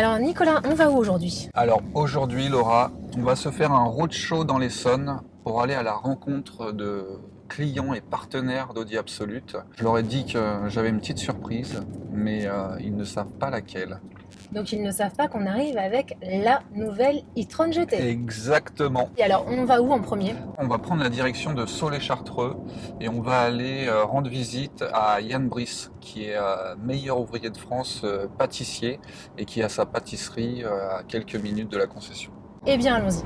Alors Nicolas, on va où aujourd'hui? Alors aujourd'hui, Laura, on va se faire un roadshow dans l'Essonne pour aller à la rencontre de clients et partenaires d'Audi Absolute. Je leur ai dit que j'avais une petite surprise, mais ils ne savent pas laquelle. Donc ils ne savent pas qu'on arrive avec la nouvelle e-tron GT. Exactement. Et alors on va où en premier? On va prendre la direction de Saulx-Chartreux et on va aller rendre visite à Yann Brice, qui est meilleur ouvrier de France, pâtissier, et qui a sa pâtisserie à quelques minutes de la concession. Eh bien allons-y.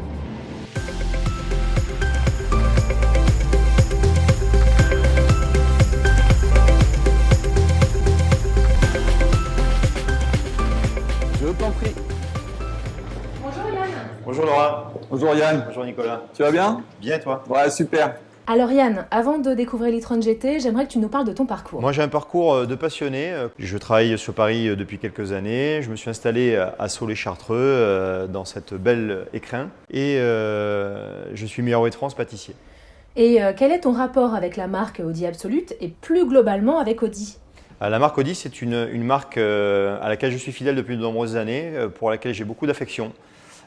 Je t'en prie. Bonjour Yann. Bonjour Laura. Bonjour Yann. Bonjour Nicolas. Tu vas bien? Bien toi? Ouais, super. Alors Yann, avant de découvrir l'e-tron GT, j'aimerais que tu nous parles de ton parcours. Moi j'ai un parcours de passionné. Je travaille sur Paris depuis quelques années. Je me suis installé à Saulx-Chartreux dans cette belle écrin et je suis meilleur ouvrier de France pâtissier. Et quel est ton rapport avec la marque Audi Absolute et plus globalement avec Audi? La marque Audi, c'est une marque à laquelle je suis fidèle depuis de nombreuses années, pour laquelle j'ai beaucoup d'affection,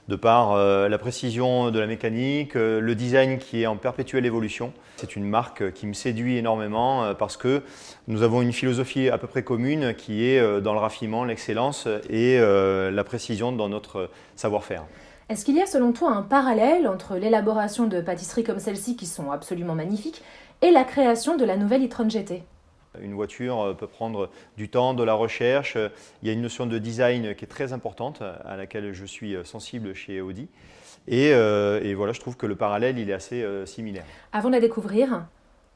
de par la précision de la mécanique, le design qui est en perpétuelle évolution. C'est une marque qui me séduit énormément parce que nous avons une philosophie à peu près commune qui est dans le raffinement, l'excellence et la précision dans notre savoir-faire. Est-ce qu'il y a selon toi un parallèle entre l'élaboration de pâtisseries comme celle-ci qui sont absolument magnifiques et la création de la nouvelle e-tron GT? Une voiture peut prendre du temps, de la recherche. Il y a une notion de design qui est très importante, à laquelle je suis sensible chez Audi. Et voilà, je trouve que le parallèle, il est assez similaire. Avant de la découvrir,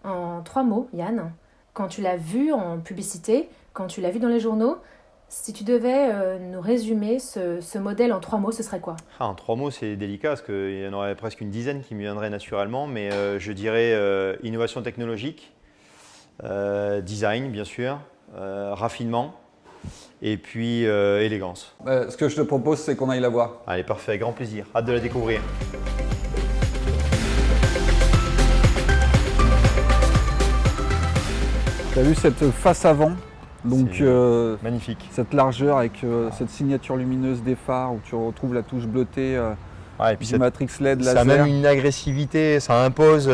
en 3 mots, Yann, quand tu l'as vue en publicité, quand tu l'as vue dans les journaux, si tu devais nous résumer ce modèle en 3 mots, ce serait quoi? En 3 mots, c'est délicat parce qu'il y en aurait presque une dizaine qui me viendraient naturellement, mais je dirais innovation technologique, design bien sûr, raffinement et puis élégance. Ce que je te propose, c'est qu'on aille la voir. Allez, parfait, avec grand plaisir. Hâte de la découvrir. Tu as vu cette face avant? Donc Magnifique. cette largeur avec cette signature lumineuse des phares où tu retrouves la touche bleutée Ouais, et puis du Matrix LED ça a laser. même une agressivité, ça impose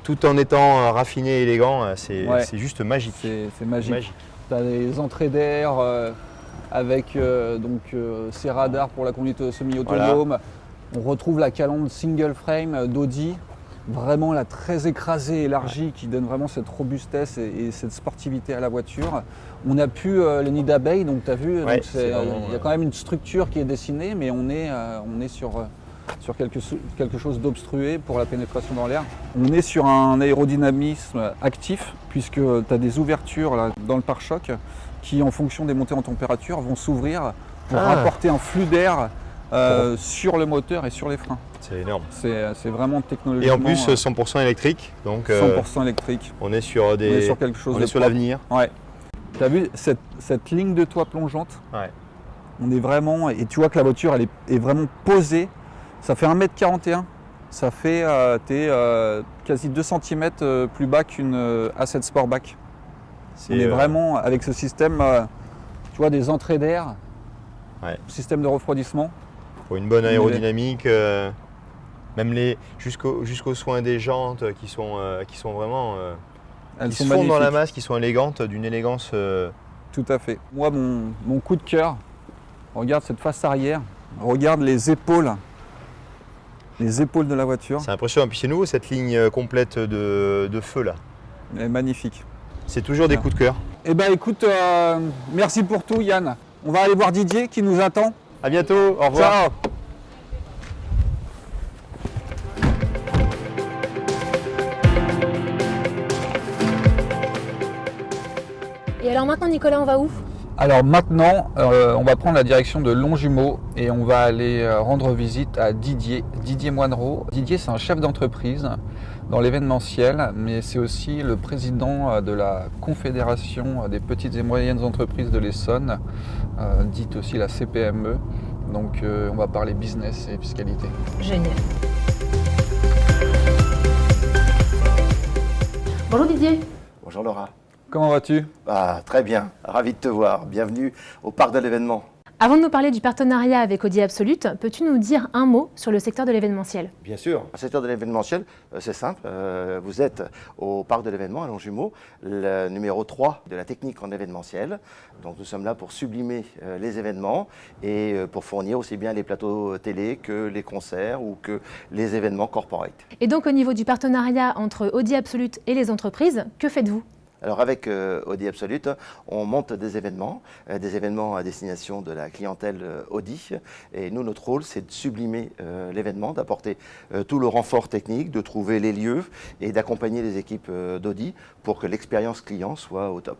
tout en étant raffiné et élégant. C'est juste magique. C'est magique. Tu as des entrées d'air avec ces radars pour la conduite semi-autonome. Voilà. On retrouve la calandre single frame d'Audi, vraiment là, très écrasée, élargie, qui donne vraiment cette robustesse et cette sportivité à la voiture. On n'a plus les nids d'abeilles, donc tu as vu, il y a quand même une structure qui est dessinée, mais on est sur quelque chose d'obstrué pour la pénétration dans l'air. On est sur un aérodynamisme actif, puisque tu as des ouvertures là, dans le pare-choc qui, en fonction des montées en température, vont s'ouvrir pour apporter un flux d'air sur le moteur et sur les freins. C'est énorme. C'est vraiment technologiquement... Et en plus 100% électrique. Donc, 100% électrique. On est sur quelque chose on est sur l'avenir. Ouais. Tu as vu cette ligne de toit plongeante? Ouais. On est vraiment... Et tu vois que la voiture, elle est vraiment posée. Ça fait 1,41 m. Ça fait quasi 2 cm plus bas qu'une A7 Sportback. On est vraiment avec ce système, tu vois, des entrées d'air, système de refroidissement. Pour une bonne aérodynamique, même jusqu'aux soins des jantes qui sont vraiment Elles sont fondent magnifiques dans la masse, qui sont élégantes, d'une élégance. Tout à fait. Moi, mon coup de cœur, regarde cette face arrière, regarde les épaules de la voiture. C'est impressionnant. Et puis c'est nouveau cette ligne complète de feu là. Elle est magnifique. C'est toujours des coups de cœur. Eh bien écoute, merci pour tout Yann. On va aller voir Didier qui nous attend. À bientôt, au revoir. Ciao. Et alors maintenant Nicolas, on va où? Alors maintenant, on va prendre la direction de Longjumeau et on va aller rendre visite à Didier Moinereau. Didier, c'est un chef d'entreprise dans l'événementiel, mais c'est aussi le président de la Confédération des petites et moyennes entreprises de l'Essonne, dite aussi la CPME. Donc on va parler business et fiscalité. Génial. Bonjour Didier. Bonjour Laura. Comment vas-tu? Très bien, ravi de te voir. Bienvenue au parc de l'événement. Avant de nous parler du partenariat avec Audi Absolute, peux-tu nous dire un mot sur le secteur de l'événementiel? Bien sûr. Le secteur de l'événementiel, c'est simple. Vous êtes au parc de l'événement à Longjumeau, le numéro 3 de la technique en événementiel. Donc nous sommes là pour sublimer les événements et pour fournir aussi bien les plateaux télé que les concerts ou que les événements corporate. Et donc au niveau du partenariat entre Audi Absolute et les entreprises, que faites-vous? Alors avec Audi Absolute, on monte des événements à destination de la clientèle Audi. Et nous, notre rôle, c'est de sublimer l'événement, d'apporter tout le renfort technique, de trouver les lieux et d'accompagner les équipes d'Audi pour que l'expérience client soit au top.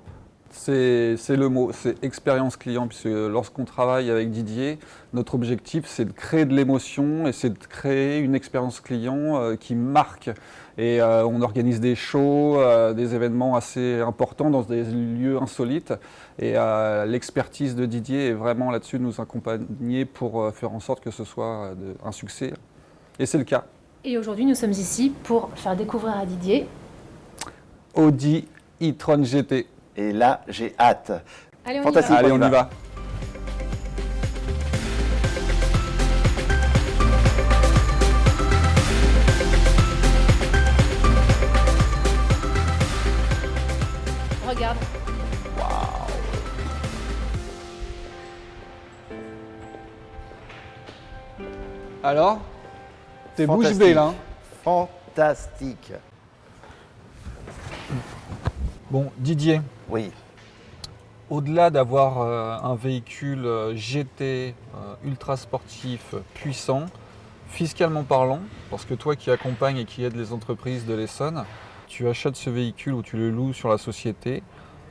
C'est le mot, c'est expérience client, puisque lorsqu'on travaille avec Didier, notre objectif c'est de créer de l'émotion et c'est de créer une expérience client qui marque. Et on organise des shows, des événements assez importants dans des lieux insolites. Et l'expertise de Didier est vraiment là-dessus de nous accompagner pour faire en sorte que ce soit un succès. Et c'est le cas. Et aujourd'hui, nous sommes ici pour faire découvrir à Didier Audi e-tron GT. Et là, j'ai hâte. Allez, on Fantastique. y va. Allez, on y va. Regarde. Alors, t'es bouche Fantastique. bée là. Hein. Fantastique. Bon, Didier, Oui. au-delà d'avoir un véhicule GT ultra sportif, puissant, fiscalement parlant, parce que toi qui accompagnes et qui aide les entreprises de l'Essonne, tu achètes ce véhicule ou tu le loues sur la société,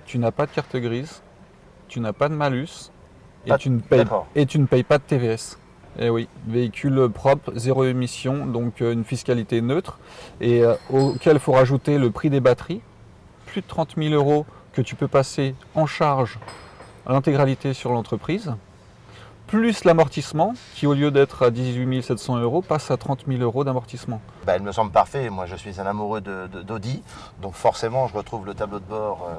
tu n'as pas de carte grise, tu n'as pas de malus et tu ne payes pas de TVS. Eh oui, véhicule propre, zéro émission, donc une fiscalité neutre et auquel il faut rajouter le prix des batteries, plus de 30 000 € que tu peux passer en charge à l'intégralité sur l'entreprise, plus l'amortissement qui au lieu d'être à 18 700 € passe à 30 000 € d'amortissement. Elle me semble parfait. Moi, je suis un amoureux d'Audi, donc forcément, je retrouve le tableau de bord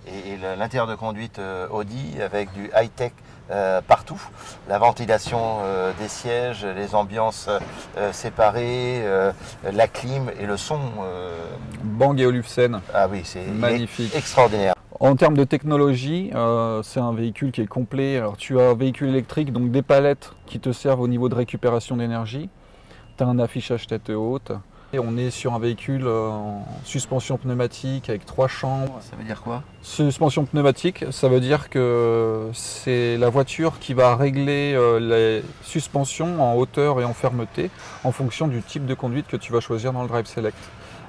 et l'intérieur de conduite Audi avec du high-tech partout. La ventilation des sièges, les ambiances séparées, la clim et le son. Bang & Olufsen, Ah oui, c'est magnifique. extraordinaire. En termes de technologie, c'est un véhicule qui est complet. Alors, tu as un véhicule électrique, donc des palettes qui te servent au niveau de récupération d'énergie. Tu as un affichage tête haute. Et on est sur un véhicule en suspension pneumatique avec 3 chambres. Ça veut dire quoi? Suspension pneumatique, ça veut dire que c'est la voiture qui va régler les suspensions en hauteur et en fermeté en fonction du type de conduite que tu vas choisir dans le Drive Select.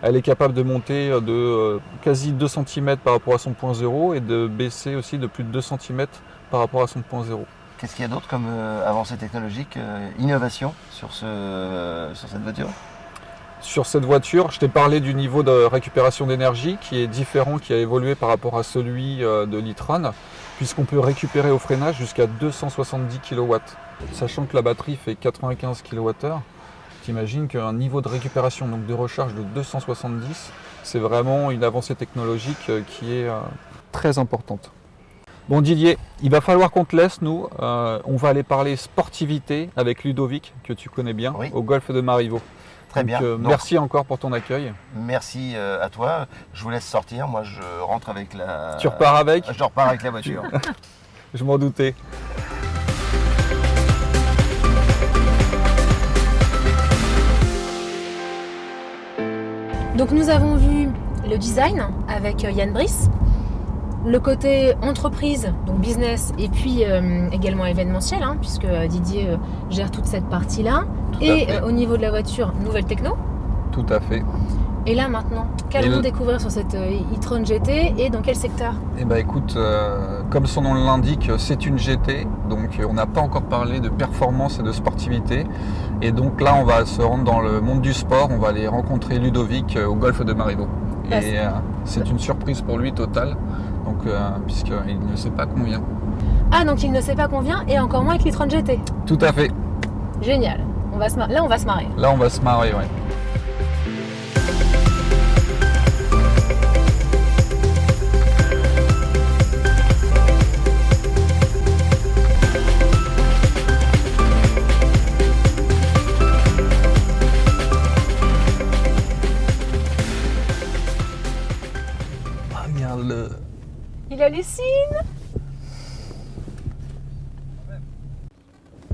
Elle est capable de monter de quasi 2 cm par rapport à son point zéro et de baisser aussi de plus de 2 cm par rapport à son point zéro. Qu'est-ce qu'il y a d'autre comme avancée technologique, innovation sur cette voiture? Sur cette voiture, je t'ai parlé du niveau de récupération d'énergie qui est différent, qui a évolué par rapport à celui de l'e-tron, puisqu'on peut récupérer au freinage jusqu'à 270 kW. Sachant que la batterie fait 95 kWh, t'imagines qu'un niveau de récupération, donc de recharge de 270, c'est vraiment une avancée technologique qui est très importante. Bon Didier, il va falloir qu'on te laisse, nous. On va aller parler sportivité avec Ludovic, que tu connais bien, Oui. au golfe de Marivaux. Très bien. Donc, merci encore pour ton accueil. merci à toi. Je vous laisse sortir. Moi, je rentre avec la. Tu repars avec? Je repars avec la voiture. Je m'en doutais. Donc nous avons vu le design avec Yann Brice, le côté entreprise, donc business, et puis également événementiel, hein, puisque Didier gère toute cette partie-là. Tout à Et fait. au niveau de la voiture, nouvelle techno. Tout à fait. Et là maintenant, qu'allons-nous découvrir sur cette e-tron GT et dans quel secteur? Eh ben écoute, comme son nom l'indique, c'est une GT, donc on n'a pas encore parlé de performance et de sportivité. Et donc là, on va se rendre dans le monde du sport, on va aller rencontrer Ludovic au golfe de Marivaux. Et c'est une surprise pour lui totale, donc, puisqu'il ne sait pas combien. Ah, donc il ne sait pas combien, et encore moins avec l'e-tron GT. Tout à fait. Génial. Là, on va se marrer. Là, on va se marrer, ouais. il hallucine.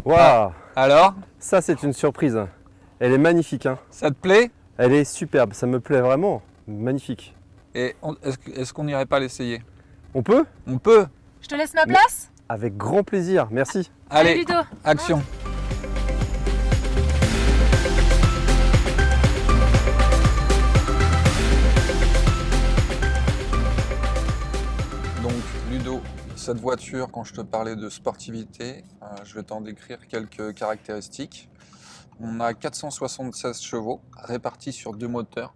Waouh, Alors, ça c'est une surprise. Elle est magnifique, hein. ça te plaît? Elle est superbe, ça me plaît vraiment. Magnifique. Et est-ce qu'on n'irait pas l'essayer? On peut? On peut. Je te laisse ma place. Avec grand plaisir, merci. Allez, Allez, Ludo. action. Donc Ludo, cette voiture, quand je te parlais de sportivité, je vais t'en décrire quelques caractéristiques. On a 476 chevaux répartis sur 2 moteurs,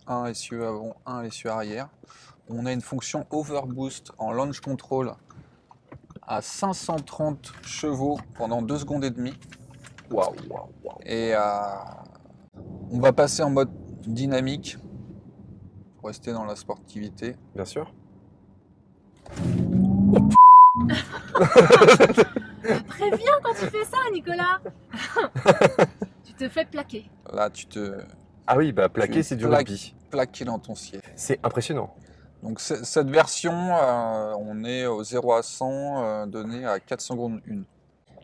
un essieu avant, un essieu arrière. On a une fonction overboost en launch control à 530 chevaux pendant 2 secondes et demie. Waouh, waouh, waouh. Et on va passer en mode dynamique pour rester dans la sportivité. Bien sûr. Préviens quand tu fais ça, Nicolas. Tu te fais plaquer. Là, tu te Ah oui, bah plaquer Tu c'est du plaques. rugby. plaques dans ton siège. C'est impressionnant. Donc cette version, on est au 0 à 100 donné à 4 secondes 1.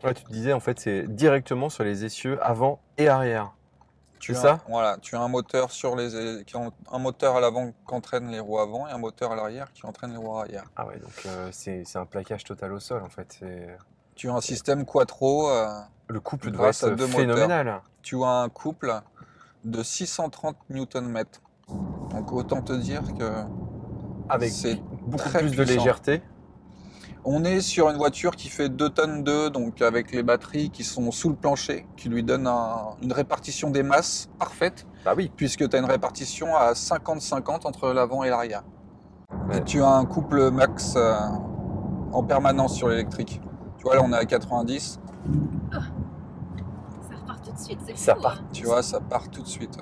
Ouais, tu te disais en fait c'est directement sur les essieux avant et arrière. Tu C'est as, ça? Voilà, tu as un moteur un moteur à l'avant qui entraîne les roues avant et un moteur à l'arrière qui entraîne les roues arrière. Ah ouais, donc c'est un plaquage total au sol en fait. Tu as un système quattro, Le couple doit grâce à être 2 phénoménal. tu as un couple de 630 Nm. Donc autant te dire que Avec c'est beaucoup très plus de puissant. légèreté. On est sur une voiture qui fait 2 tonnes 2, donc avec les batteries qui sont sous le plancher, qui lui donnent une répartition des masses parfaite, Bah oui. puisque tu as une répartition à 50-50 entre l'avant et l'arrière. Ouais. Et tu as un couple max en permanence sur l'électrique. Tu vois, là on est à 90, Ça repart tout de suite, c'est Ça fou. part. hein. tu vois, ça part tout de suite.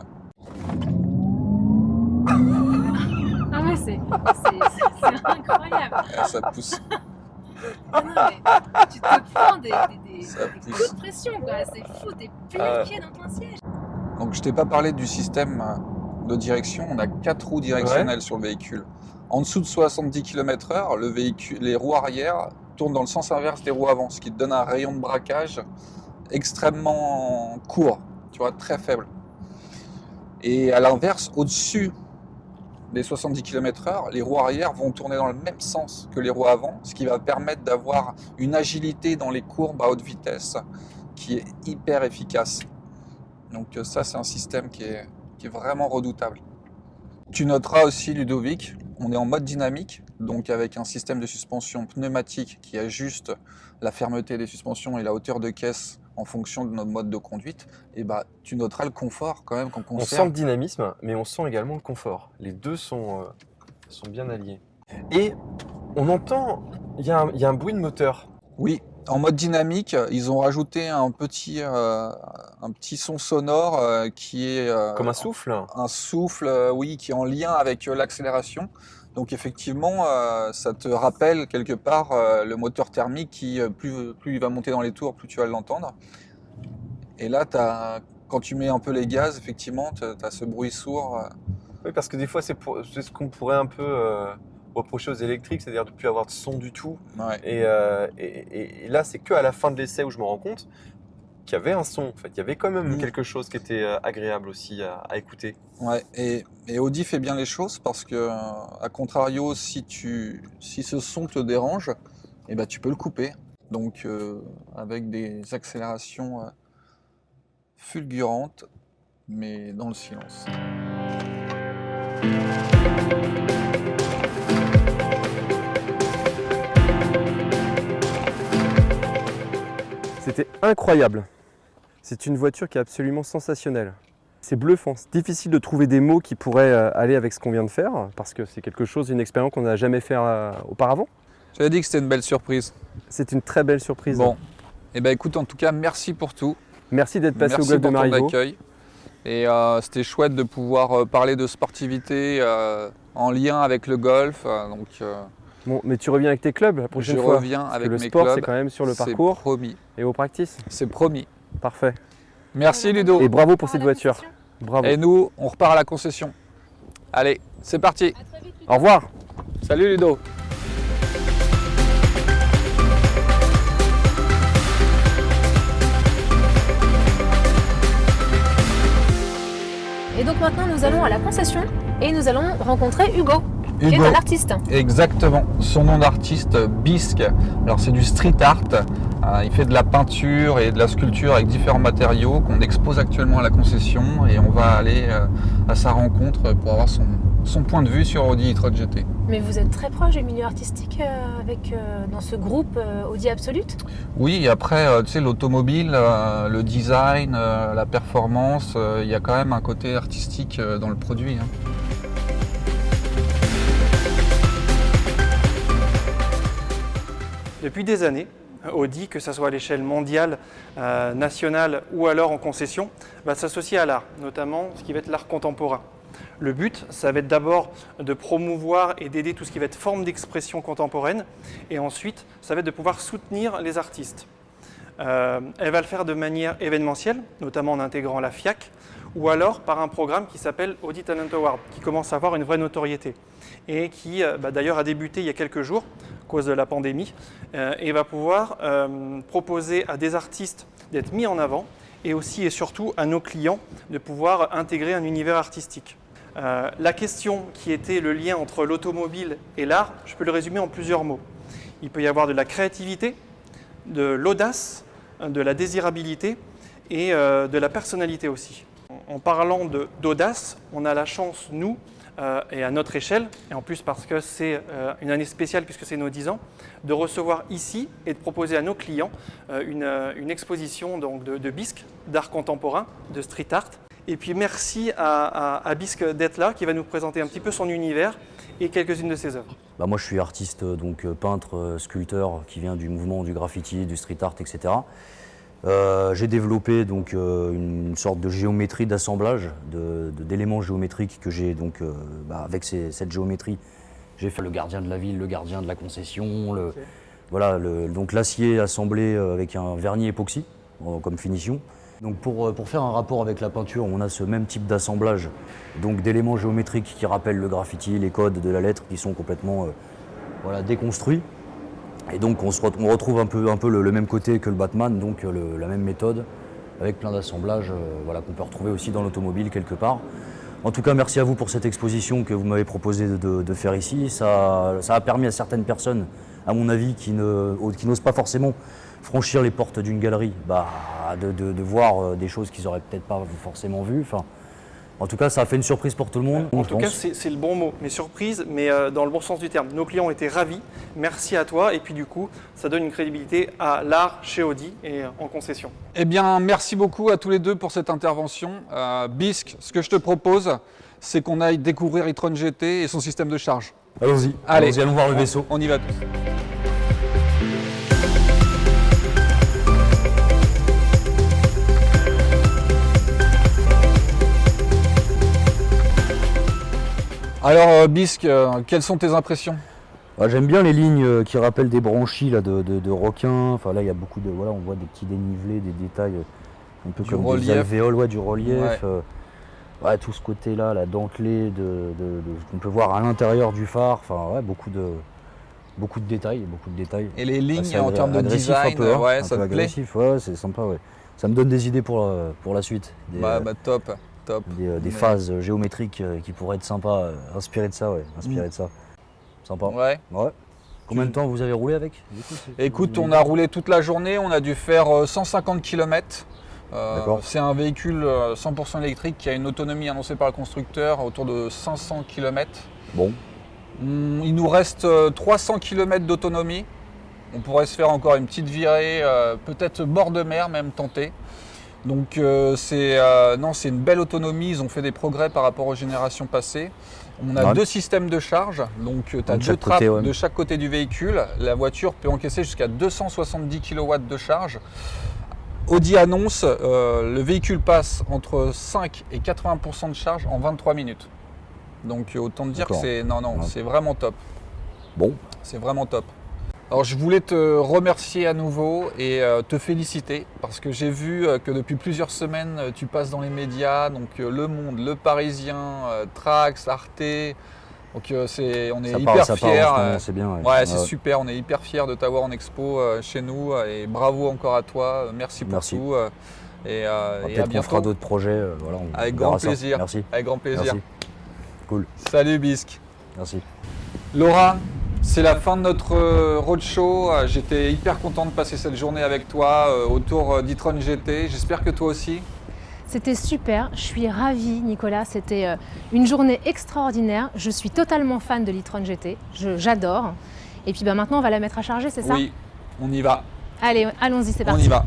Ah ouais, c'est incroyable. Et ça pousse. Ah non, mais tu te prends des Ça coups pousse. de pression, quoi. C'est fou, t'es Ah. plaqué dans ton siège. Donc je t'ai pas parlé du système de direction, on a 4 roues directionnelles sur le véhicule. En dessous de 70 km/h, les roues arrière tournent dans le sens inverse des roues avant, ce qui te donne un rayon de braquage extrêmement court, tu vois, très faible. Et à l'inverse, au-dessus des 70 km/h, les roues arrière vont tourner dans le même sens que les roues avant, ce qui va permettre d'avoir une agilité dans les courbes à haute vitesse qui est hyper efficace. Donc ça, c'est un système qui est vraiment redoutable. Tu noteras aussi, Ludovic, on est en mode dynamique, donc avec un système de suspension pneumatique qui ajuste la fermeté des suspensions et la hauteur de caisse en fonction de notre mode de conduite. Et bah, tu noteras le confort quand même qu'on On sent conserve. le dynamisme, mais on sent également le confort. Les deux sont bien alliés. Et on entend, il y a un bruit de moteur. Oui, en mode dynamique, ils ont rajouté un petit son sonore qui est Comme un souffle. un souffle, oui, qui est en lien avec l'accélération. Donc effectivement, ça te rappelle quelque part le moteur thermique qui, plus il va monter dans les tours, plus tu vas l'entendre. Et là, quand tu mets un peu les gaz, effectivement, tu as ce bruit sourd. Oui, parce que des fois, c'est ce qu'on pourrait un peu reprocher aux électriques, c'est-à-dire de ne plus avoir de son du tout. Ouais. Et là, c'est qu'à la fin de l'essai où je me rends compte qu'il y avait un son. En fait, il y avait quand même Mm. quelque chose qui était agréable aussi à écouter. Ouais, et Audi fait bien les choses parce que, à contrario, si ce son te dérange, eh ben, tu peux le couper. Donc, avec des accélérations fulgurantes, mais dans le silence. C'était incroyable. C'est une voiture qui est absolument sensationnelle. C'est bluffant. C'est difficile de trouver des mots qui pourraient aller avec ce qu'on vient de faire, parce que c'est quelque chose, une expérience qu'on n'a jamais fait auparavant. J'avais dit que c'était une belle surprise. C'est une très belle surprise. Bon, eh ben, écoute, en tout cas, merci pour tout. Merci d'être passé Merci au golf de pour ton Marigot. accueil. Et c'était chouette de pouvoir parler de sportivité en lien avec le golf. Bon, mais tu reviens avec tes clubs la prochaine je fois. reviens Parce avec que le mes sport, clubs. c'est quand même sur le C'est parcours promis. et au practice. C'est promis. Parfait. Merci Ludo. Et bravo pour À cette la voiture. concession. Bravo. Et nous, on repart à la concession. Allez, c'est parti. À très vite, Ludo. Au revoir. Salut Ludo. Et donc maintenant, nous allons à la concession et nous allons rencontrer Hugo, qui est un artiste. Exactement. Son nom d'artiste, Bisque. Alors c'est du street art. Il fait de la peinture et de la sculpture avec différents matériaux qu'on expose actuellement à la concession et on va aller à sa rencontre pour avoir son point de vue sur Audi e-tron GT. Mais vous êtes très proche du milieu artistique dans ce groupe Audi Absolute? Oui, et après, tu sais, l'automobile, le design, la performance, il y a quand même un côté artistique dans le produit. Hein. Depuis des années, Audi, que ce soit à l'échelle mondiale, nationale ou alors en concession, va s'associer à l'art, notamment ce qui va être l'art contemporain. Le but, ça va être d'abord de promouvoir et d'aider tout ce qui va être forme d'expression contemporaine, et ensuite, ça va être de pouvoir soutenir les artistes. Elle va le faire de manière événementielle, notamment en intégrant la FIAC, ou alors par un programme qui s'appelle Audi Talent Award, qui commence à avoir une vraie notoriété, et qui d'ailleurs a débuté il y a quelques jours, à cause de la pandémie, et va pouvoir proposer à des artistes d'être mis en avant, et aussi et surtout à nos clients de pouvoir intégrer un univers artistique. La question qui était le lien entre l'automobile et l'art, je peux le résumer en plusieurs mots. Il peut y avoir de la créativité, de l'audace, de la désirabilité et de la personnalité aussi. En parlant d'audace, on a la chance, nous, et à notre échelle, et en plus parce que c'est une année spéciale puisque c'est nos 10 ans, de recevoir ici et de proposer à nos clients une exposition donc, de Bisque, d'art contemporain, de street art. Et puis merci à Bisque d'être là, qui va nous présenter un petit peu son univers et quelques-unes de ses œuvres. Moi je suis artiste, donc peintre, sculpteur qui vient du mouvement du graffiti, du street art, etc. J'ai développé donc une sorte de géométrie d'assemblage d'éléments géométriques que j'ai donc avec cette géométrie, j'ai fait le gardien de la ville, le gardien de la concession, donc l'acier assemblé avec un vernis époxy comme finition. Donc pour faire un rapport avec la peinture, on a ce même type d'assemblage donc d'éléments géométriques qui rappellent le graffiti, les codes de la lettre qui sont complètement déconstruits. Et donc on retrouve un peu le même côté que le Batman, donc la même méthode, avec plein d'assemblages qu'on peut retrouver aussi dans l'automobile quelque part. En tout cas, merci à vous pour cette exposition que vous m'avez proposé de faire ici. Ça a permis à certaines personnes, à mon avis, qui n'osent pas forcément franchir les portes d'une galerie, de voir des choses qu'ils n'auraient peut-être pas forcément vues. En tout cas, ça a fait une surprise pour tout le monde. En tout cas, c'est le bon mot, mais surprise, mais dans le bon sens du terme. Nos clients ont été ravis, merci à toi, et puis du coup, ça donne une crédibilité à l'art chez Audi et en concession. Eh bien, merci beaucoup à tous les deux pour cette intervention. Bisque, ce que je te propose, c'est qu'on aille découvrir e-tron GT et son système de charge. Allons-y, allons voir le vaisseau. On y va tous. Alors Bisque, quelles sont tes impressions? J'aime bien les lignes qui rappellent des branchies de requins. Là il y a beaucoup on voit des petits dénivelés, des détails un peu comme des alvéoles, du relief. Ouais. Tout ce côté-là, la dentelée qu'on peut voir à l'intérieur du phare. Beaucoup de détails, Et les lignes en termes de design, ça te plaît? C'est sympa, ouais. Ça me donne des idées pour la suite. Top. Des phases géométriques qui pourraient être sympas, inspirées de ça, Sympa. Ouais. Combien de temps vous avez roulé avec? Écoute, on a roulé toute la journée, on a dû faire 150 km. C'est un véhicule 100% électrique qui a une autonomie annoncée par le constructeur autour de 500 km. Bon. Il nous reste 300 km d'autonomie. On pourrait se faire encore une petite virée, peut-être bord de mer même tenter. Donc c'est une belle autonomie, ils ont fait des progrès par rapport aux générations passées. On a deux systèmes de charge, donc tu as deux trappes de chaque côté du véhicule. La voiture peut encaisser jusqu'à 270 kW de charge. Audi annonce, le véhicule passe entre 5 et 80% de charge en 23 minutes. Donc autant te dire que c'est vraiment top. Bon. C'est vraiment top. Alors je voulais te remercier à nouveau et te féliciter parce que j'ai vu que depuis plusieurs semaines tu passes dans les médias, donc Le Monde, Le Parisien, Trax, Arte. Donc on est hyper fiers. C'est bien. C'est super, on est hyper fiers de t'avoir en expo chez nous et bravo encore à toi. Merci pour tout. Et, Peut-être qu'on fera d'autres projets. Voilà, avec on grand verra ça. plaisir. Merci. Avec grand plaisir. Merci. Cool. Salut Bisque. Merci. Laura, c'est la fin de notre roadshow. J'étais hyper content de passer cette journée avec toi autour d'e-tron GT. J'espère que toi aussi. C'était super, je suis ravie Nicolas, c'était une journée extraordinaire. Je suis totalement fan de l'e-tron GT, j'adore. Et puis maintenant on va la mettre à charger, c'est ça? Oui, on y va. Allez, allons-y, c'est On parti. y va.